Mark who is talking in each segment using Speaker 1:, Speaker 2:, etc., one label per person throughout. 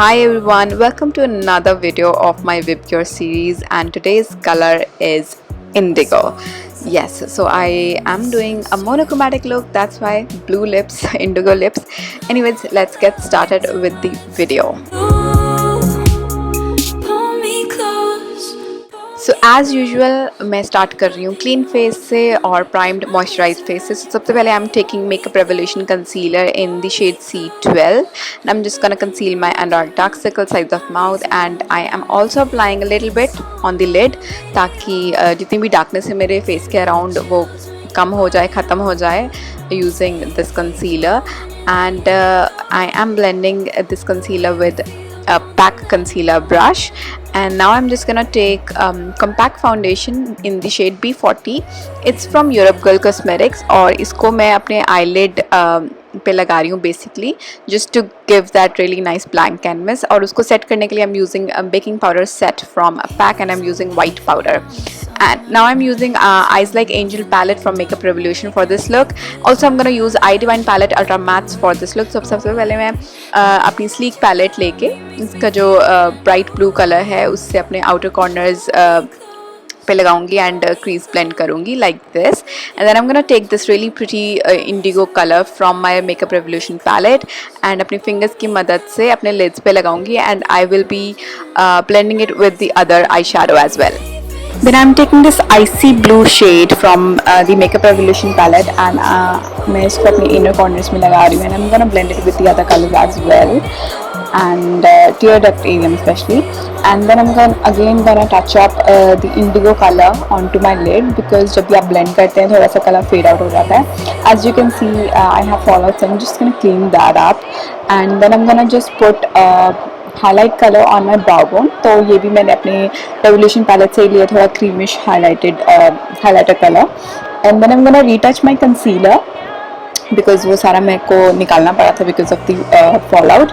Speaker 1: Hi everyone, welcome to another video of my VIBGYOR series, and today's color is indigo. Yes, so I am doing a monochromatic look, that's why blue lips, indigo lips. Anyways, let's get started with the video. So as usual मैं start कर रही हूँ clean face से और primed moisturized face से. So सबसे पहले I'm taking Makeup Revolution concealer in the shade C12 and I'm just gonna conceal my under dark circle, sides of mouth, and I am also applying a little bit on the lid ताकि जितनी भी darkness है मेरे face के around वो कम हो जाए, ख़त्म हो जाए using this concealer. And I am blending this concealer with a PAC concealer brush, and now I'm just gonna take compact foundation in the shade B40. It's from Europe Girl Cosmetics और इसको मैं अपने eyelid पे लगा रही हूँ basically just to give that really nice blank canvas. और उसको set करने के लिए I'm using a baking powder set from PAC and I'm using white powder. And now I'm using Eyes Like Angel palette from Makeup Revolution for this look. Also I'm gonna use Eye Divine palette Ultra Mattes for this look. So सबसे पहले मैं अपनी sleek palette लेके इसका जो bright blue color है उससे अपने outer corners पे लगाऊंगी and crease blend करूंगी like this. And then I'm gonna take this really pretty indigo color from my Makeup Revolution palette and अपनी fingers की मदद से अपने lids पे लगाऊंगी and I will be blending it with the other eyeshadow as well. Then I'm taking this icy blue shade from the Makeup Revolution palette and मैं इसको अपने inner corners में लगा रही हूँ and I'm gonna blend it with the other colors as well and tear duct area especially. And then I'm gonna touch up the indigo color onto my lid because जब भी आप blend करते हैं थोड़ा सा color fade out हो जाता है. As you can see, I have fallouts, so I'm just gonna clean that up and then I'm gonna just put highlight color on my brow bone. तो ये भी मैंने अपने Revolution palette से लिया थोड़ा creamish highlighted highlighter color. And then I'm gonna retouch my concealer because वो सारा मेरे को निकालना पड़ा था because of the fallout.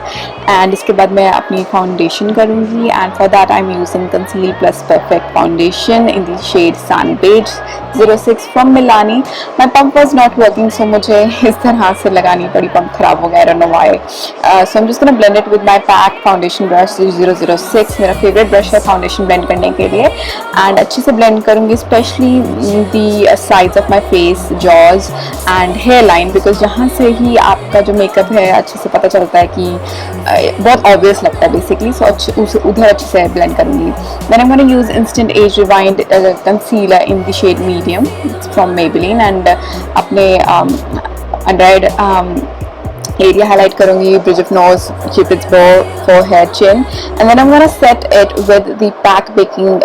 Speaker 1: And इसके बाद मैं अपनी foundation करूँगी and for that I'm using Conceal Plus Perfect foundation in the shade Sun Beige 06 from Milani. My pump was not working, so मुझे इस तरह से लगानी पड़ी, pump खराब हो गया, I don't know why. So I'm just gonna blend it with my PAC foundation brush 006. मेरा favorite brush है foundation blend करने के लिए and अच्छे से blend करूँगी especially the sides of my face, jaws and hairline because जहाँ से ही आपका जो मेकअप है अच्छे से पता चलता है कि बहुत obvious लगता है basically. So उधर अच्छे से blend करूँगी. Then I'm gonna use Instant Age Rewind concealer in the shade medium. It's from Maybelline and अपने under eyed area highlight करूँगी, bridge of nose, cupid's bow, forehead, chin, and then I'm gonna set it with the PAC baking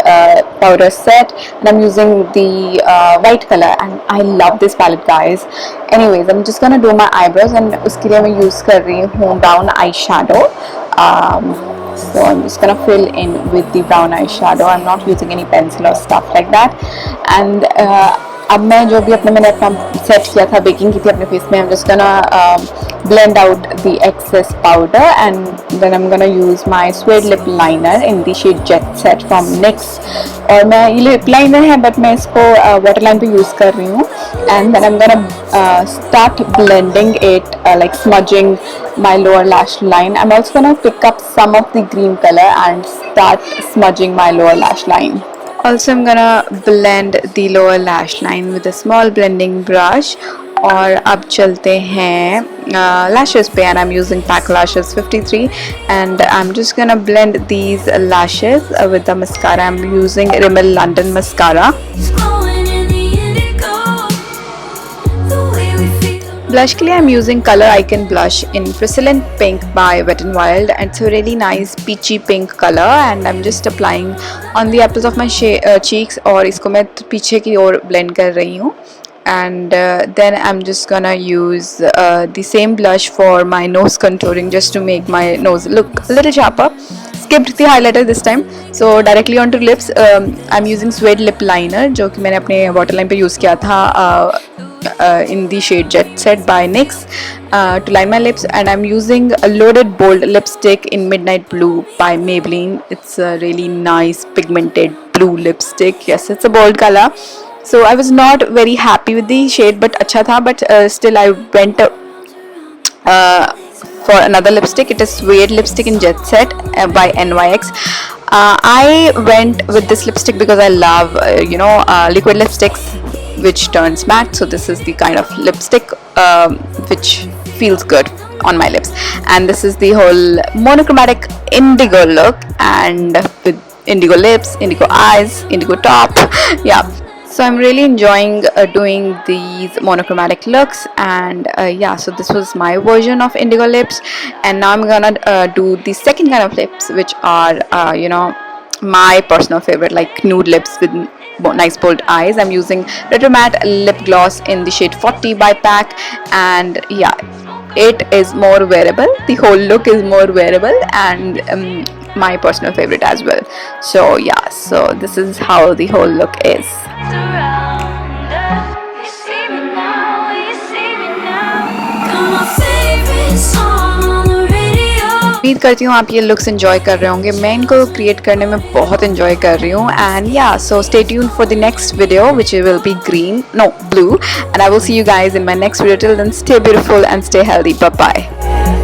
Speaker 1: powder set and I'm using the white color and I love this palette guys. Anyways, I'm just gonna do my eyebrows and उसके लिए मैं use कर रही हूँ brown eyeshadow. So I'm just gonna fill in with the brown eyeshadow. I'm not using any pencil or stuff like that. And अब मैं जो भी मैंने अपना सेट किया था, बेकिंग की थी अपने फेस में, I'm just gonna blend out the excess powder and then I'm gonna use my Suede Lip Liner in the shade Jet Set from NYX. और मैं ये लिप लाइनर है बट मैं इसको वाटरलाइन पे यूज़ कर रही हूँ and then I'm gonna start blending it like smudging my lower lash line. I'm also gonna pick up some of the green color and start smudging my lower lash line. Also I'm gonna blend the lower lash line with a small blending brush. और अब चलते हैं lashes पे and I'm using PAC lashes 53 and I'm just gonna blend these lashes with the mascara. I'm using Rimmel London mascara. Blush के लिए I'm using Color Icon blush in Prescelent Pink by Wet n Wild and it's a really nice peachy pink color and I'm just applying on the apples of my cheeks और इसको मैं पीछे की ओर blend कर रही हूँ. And then I'm just gonna use the same blush for my nose contouring just to make my nose look a little sharper. Skipped the highlighter this time, so directly onto lips. I'm using Suede Lip Liner जो कि मैंने अपने waterline पे use किया था in the shade Jet Set by NYX to line my lips, and I'm using a loaded bold lipstick in Midnight Blue by Maybelline. It's a really nice pigmented blue lipstick. Yes, it's a bold color. So I was not very happy with the shade but अच्छा था, but still I went for another lipstick. It is Suede Lipstick in Jet Set by NYX. I went with this lipstick because I love liquid lipsticks which turns matte. So this is the kind of lipstick which feels good on my lips, and this is the whole monochromatic indigo look, and with indigo lips, indigo eyes, indigo top. Yeah, so I'm really enjoying doing these monochromatic looks, and yeah, so this was my version of indigo lips, and now I'm gonna do the second kind of lips, which are my personal favorite, like nude lips with nice bold eyes. I'm using Retro Matte lip gloss in the shade 40 by PAC, and yeah, it is more wearable. The whole look is more wearable, and my personal favorite as well. So yeah, so this is how the whole look is. उम्मीद करती हूँ आप ये looks enjoy कर रहे होंगे. मैं इनको क्रिएट करने में बहुत एंजॉय कर रही हूँ. एंड या so stay tuned for the next video which will be blue, and I will see you guys in my next video. Till then, stay beautiful and stay healthy. Bye bye.